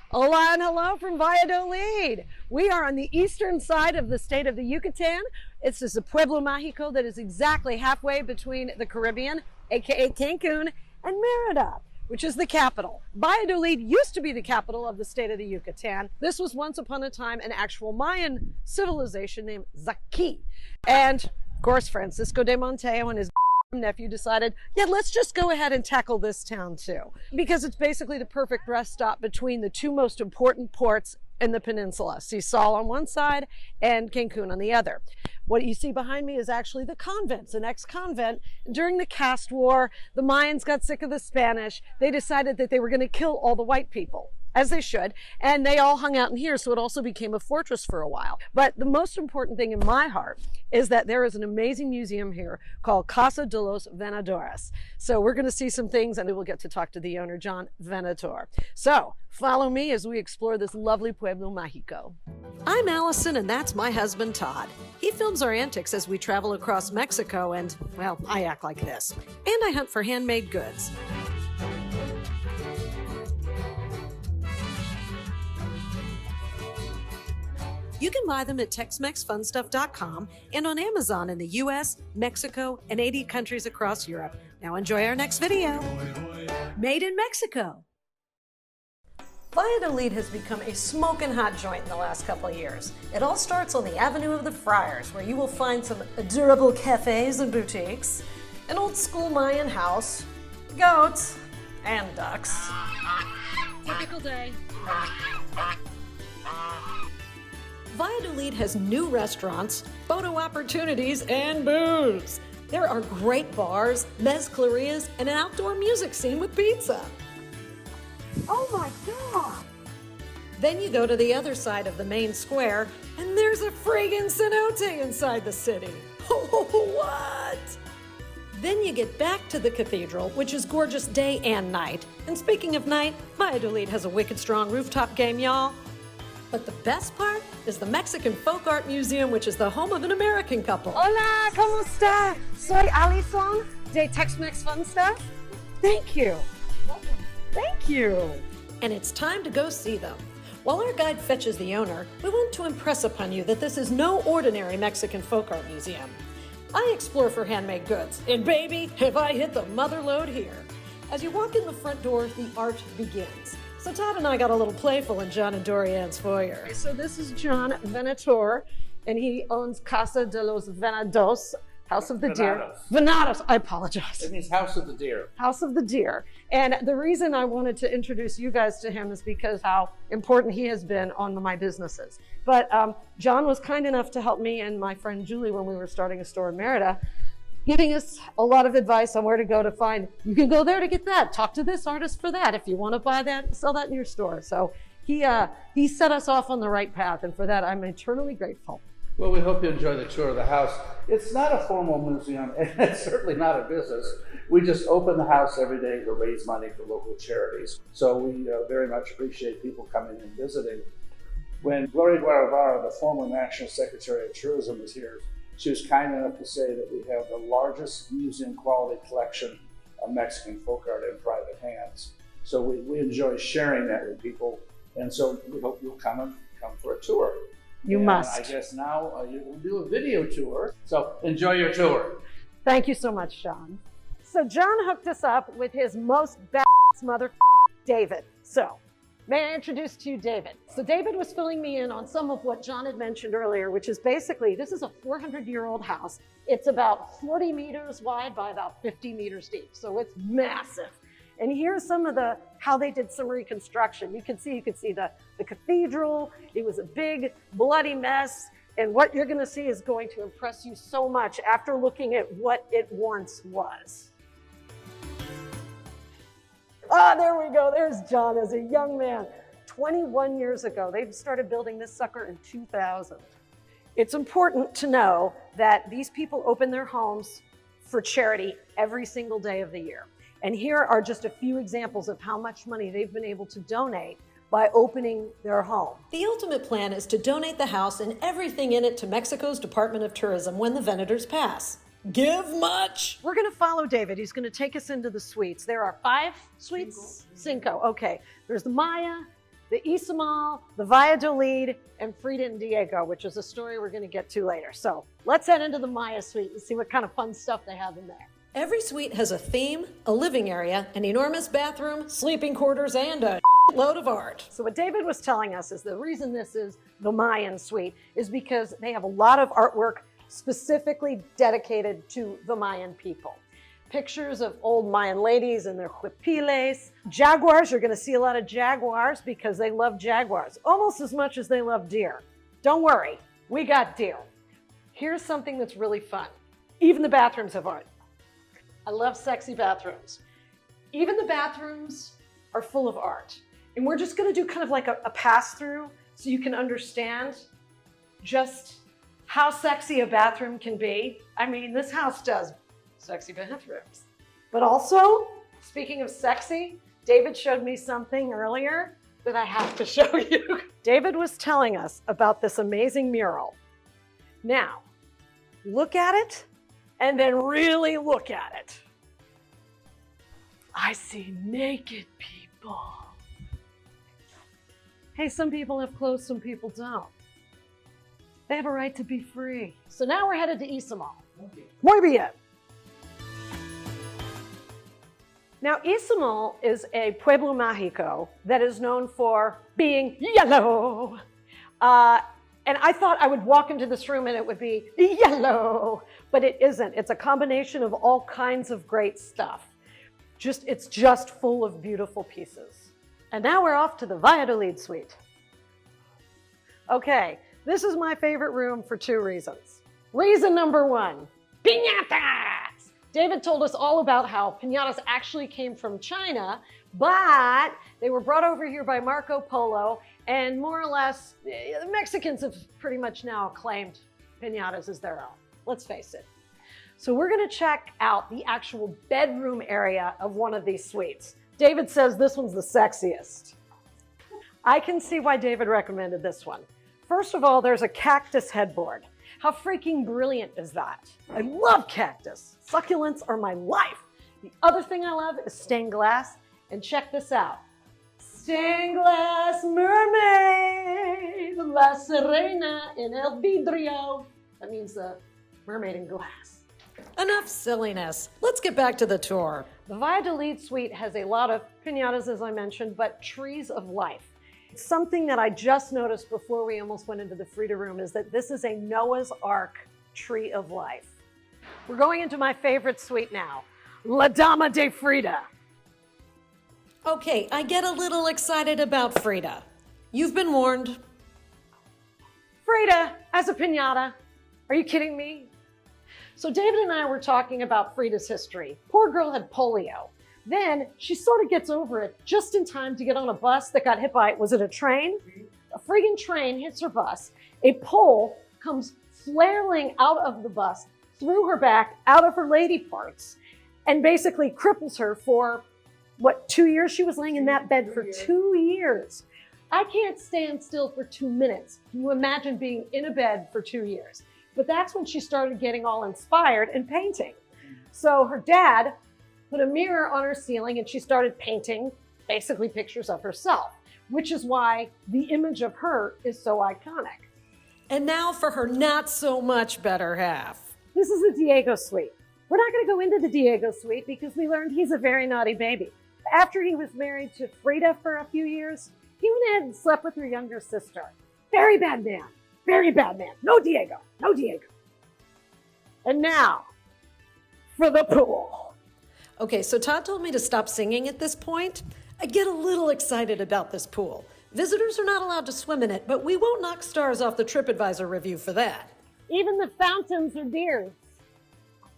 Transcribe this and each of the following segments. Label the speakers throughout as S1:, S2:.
S1: Hola and hello from Valladolid. We are on the eastern side of the state of the Yucatan. It's just a Pueblo Mágico that is exactly halfway between the Caribbean, aka Cancun, and Mérida, which is the capital. Valladolid used to be the capital of the state of the Yucatan. This was once upon a time an actual Mayan civilization named Zaki. And of course, Francisco de Monteo and his nephew decided, yeah, let's just go ahead and tackle this town too, because it's basically the perfect rest stop between the two most important ports in the peninsula, Issa on one side and Cancun on the other. What you see behind me is actually the convent, an ex-convent. During the caste war, the Mayans got sick of the Spanish. They decided that they were going to kill all the white people, as they should, and they all hung out in here, so it also became a fortress for a while. But the most important thing in my heart is that there is an amazing museum here called Casa de los Venados. So we're going to see some things, and we will get to talk to the owner, John Venator. So follow me as we explore this lovely Pueblo Mágico. I'm Allison, and that's my husband, Todd. He films our antics as we travel across Mexico, and, well, I act like this. And I hunt for handmade goods. You can buy them at TexMexFunstuff.com and on Amazon in the US, Mexico, and 80 countries across Europe. Now enjoy our next video. Made in Mexico. Valladolid has become a smoking hot joint in the last couple of years. It all starts on the Avenue of the Friars, where you will find some adorable cafes and boutiques, an old school Mayan house, goats, and ducks. Typical day. Valladolid has new restaurants, photo opportunities, and booze. There are great bars, mezclerias, and an outdoor music scene with pizza. Oh my God! Then you go to the other side of the main square, and there's a friggin' cenote inside the city. What? Then you get back to the cathedral, which is gorgeous day and night. And speaking of night, Valladolid has a wicked strong rooftop game, y'all. But the best part is the Mexican Folk Art Museum, which is the home of an American couple. Hola, ¿cómo está? Soy Alison de TexMex Fun Stuff. Thank you. Welcome. Thank you. And it's time to go see them. While our guide fetches the owner, we want to impress upon you that this is no ordinary Mexican folk art museum. I explore for handmade goods, and baby, have I hit the mother lode here. As you walk in the front door, the art begins. So Todd and I got a little playful in John and Dorian's foyer. So this is John Venator, and he owns Casa de los Venados, House of the Deer. Venados, I apologize.
S2: It means House of the Deer.
S1: House of the Deer. And the reason I wanted to introduce you guys to him is because how important he has been on my businesses. But John was kind enough to help me and my friend Julie when we were starting a store in Mérida, giving us a lot of advice on where to go to find. You can go there to get that. Talk to this artist for that. If you want to buy that, sell that in your store. So he set us off on the right path, and for that I'm eternally grateful.
S2: Well, we hope you enjoy the tour of the house. It's not a formal museum, and it's certainly not a business. We just open the house every day to raise money for local charities. So we very much appreciate people coming and visiting. When Gloria Guevara, the former National Secretary of Tourism, was here, she was kind enough to say that we have the largest museum quality collection of Mexican folk art in private hands. So we enjoy sharing that with people. And so we hope you'll come for a tour.
S1: You must.
S2: I guess now we'll do a video tour. So enjoy your tour.
S1: Thank you so much, John. So John hooked us up with his most badass mother, David. So may I introduce to you David? So David was filling me in on some of what John had mentioned earlier, which is basically, this is a 400-year-old house. It's about 40 meters wide by about 50 meters deep. So it's massive. And here's some of how they did some reconstruction. You can see the cathedral. It was a big bloody mess. And what you're gonna see is going to impress you so much after looking at what it once was. Ah, there we go. There's John as a young man. 21 years ago, they started building this sucker in 2000. It's important to know that these people open their homes for charity every single day of the year. And here are just a few examples of how much money they've been able to donate by opening their home. The ultimate plan is to donate the house and everything in it to Mexico's Department of Tourism when the Venators pass. Give much. We're going to follow David. He's going to take us into the suites. There are 5 suites? Cinco. Okay. There's the Maya, the Issa Mall, the Valladolid, and Frida and Diego, which is a story we're going to get to later. So let's head into the Maya Suite and see what kind of fun stuff they have in there.
S3: Every suite has a theme, a living area, an enormous bathroom, sleeping quarters, and a load of art.
S1: So what David was telling us is the reason this is the Mayan Suite is because they have a lot of artwork specifically dedicated to the Mayan people. Pictures of old Mayan ladies and their huipiles. Jaguars, you're going to see a lot of jaguars because they love jaguars almost as much as they love deer. Don't worry, we got deer. Here's something that's really fun. Even the bathrooms have art. I love sexy bathrooms. Even the bathrooms are full of art. And we're just going to do kind of like a pass through so you can understand just how sexy a bathroom can be. I mean, this house does sexy bathrooms. But also, speaking of sexy, David showed me something earlier that I have to show you. David was telling us about this amazing mural. Now, look at it and then really look at it. I see naked people. Hey, some people have clothes, some people don't. They have a right to be free. So now we're headed to Issa Mall. Muy bien. Now, Issa Mall is a Pueblo Mágico that is known for being yellow. And I thought I would walk into this room and it would be yellow, but it isn't. It's a combination of all kinds of great stuff. It's just full of beautiful pieces. And now we're off to the Valladolid suite. Okay, this is my favorite room for two reasons. Reason number one, Pinatas! David told us all about how Pinatas actually came from China, but they were brought over here by Marco Polo, and more or less, the Mexicans have pretty much now claimed Pinatas as their own. Let's face it. So we're gonna check out the actual bedroom area of one of these suites. David says this one's the sexiest. I can see why David recommended this one. First of all, there's a cactus headboard. How freaking brilliant is that? I love cactus. Succulents are my life. The other thing I love is stained glass, and check this out. Stained glass mermaid, la sirena en el vidrio. That means the mermaid in glass.
S3: Enough silliness. Let's get back to the tour.
S1: The Valladolid suite has a lot of pinatas, as I mentioned, but trees of life. Something that I just noticed before we almost went into the Frida room is that this is a Noah's Ark tree of life. We're going into my favorite suite now, La Dama de Frida.
S3: Okay, I get a little excited about Frida. You've been warned.
S1: Frida as a pinata. Are you kidding me? So David and I were talking about Frida's history. Poor girl had polio. Then she sort of gets over it just in time to get on a bus that got hit by, was it a train? A friggin' train hits her bus. A pole comes flailing out of the bus, through her back, out of her lady parts, and basically cripples her for, 2 years? She was laying in that bed for 2 years. I can't stand still for 2 minutes. Can you imagine being in a bed for 2 years? But that's when she started getting all inspired and painting. So her dad put a mirror on her ceiling and she started painting basically pictures of herself, which is why the image of her is so iconic.
S3: And now for her not so much better half.
S1: This is the Diego suite. We're not gonna go into the Diego suite because we learned he's a very naughty baby. After he was married to Frida for a few years, he went ahead and slept with her younger sister. Very bad man, very bad man. No Diego, no Diego. And now, for the pool.
S3: Okay, so Todd told me to stop singing at this point. I get a little excited about this pool. Visitors are not allowed to swim in it, but we won't knock stars off the TripAdvisor review for that.
S1: Even the fountains are deers.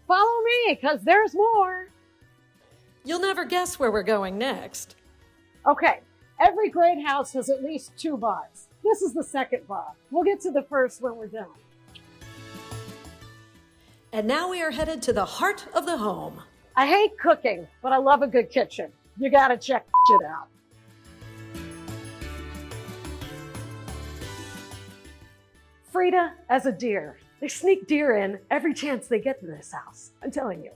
S1: Follow me, because there's more.
S3: You'll never guess where we're going next.
S1: Okay, every great house has at least 2 bars. This is the second bar. We'll get to the first when we're done.
S3: And now we are headed to the heart of the home.
S1: I hate cooking, but I love a good kitchen. You gotta check it out. Frida as a deer. They sneak deer in every chance they get to this house. I'm telling you.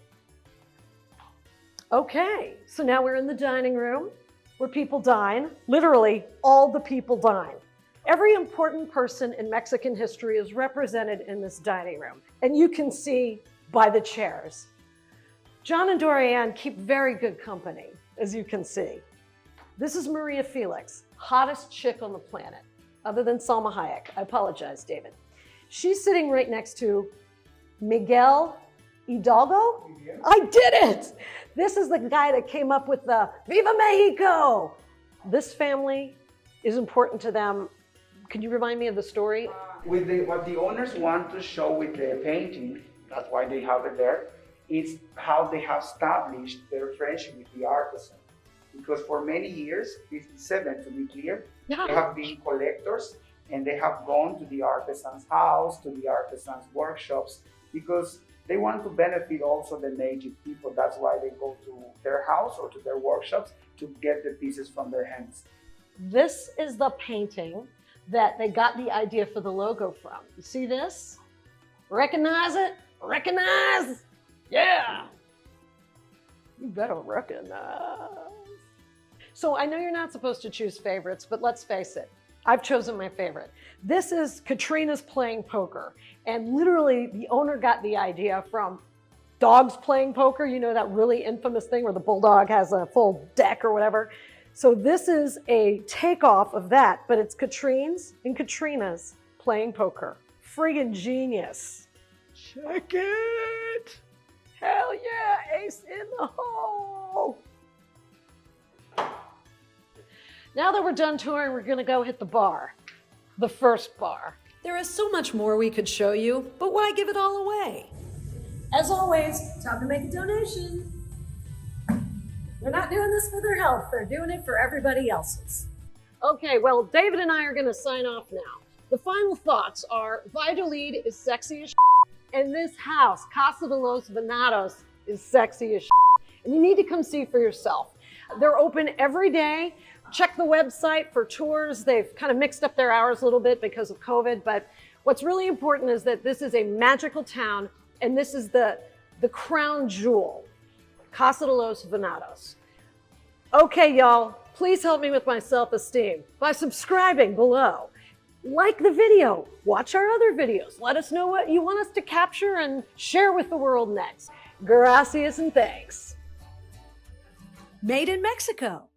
S1: Okay, so now we're in the dining room.
S3: where people dine. Literally, all the people dine. Every important person in Mexican history is represented in this dining room, and you can see by the chairs. John and Dorianne keep very good company, as you can see. This is Maria Felix, hottest chick on the planet, other than Salma Hayek. I apologize, David. She's sitting right next to Miguel Hidalgo? I did it! This is the guy that came up with the Viva Mexico! This family is important to them. Can you remind me of the story?
S4: What the owners want to show with the painting, that's why they have it there, is how they have established their friendship with the artisan. Because for many years, 57 to be clear, they have been collectors and they have gone to the artisan's house, to the artisan's workshops, because they want to benefit also the native people. That's why they go to their house or to their workshops to get the pieces from their hands.
S3: This is the painting that they got the idea for the logo from. You see this? Recognize it? Recognize? Yeah! You better recognize. So I know you're not supposed to choose favorites, but let's face it, I've chosen my favorite. This is Katrinas playing poker. And literally the owner got the idea from dogs playing poker. You know that really infamous thing where the bulldog has a full deck or whatever. So this is a takeoff of that, but it's Katrines and Katrinas playing poker. Friggin' genius. Check it. Hell yeah, ace in the hole. Now that we're done touring, we're gonna go hit the bar. The first bar.
S5: There is so much more we could show you, but why give it all away?
S3: As always, time to make a donation. They're not doing this for their health, they're doing it for everybody else's. Okay, well, David and I are gonna sign off now. The final thoughts are, Valladolid is sexy as and this house, Casa de los Venados, is sexy as and you need to come see for yourself. They're open every day. Check the website for tours. They've kind of mixed up their hours a little bit because of COVID, but what's really important is that this is a magical town, and this is the crown jewel, Casa de los Venados. Okay, y'all, please help me with my self-esteem by subscribing below. Like the video, watch our other videos. Let us know what you want us to capture and share with the world next. Gracias and thanks.
S5: Made in Mexico.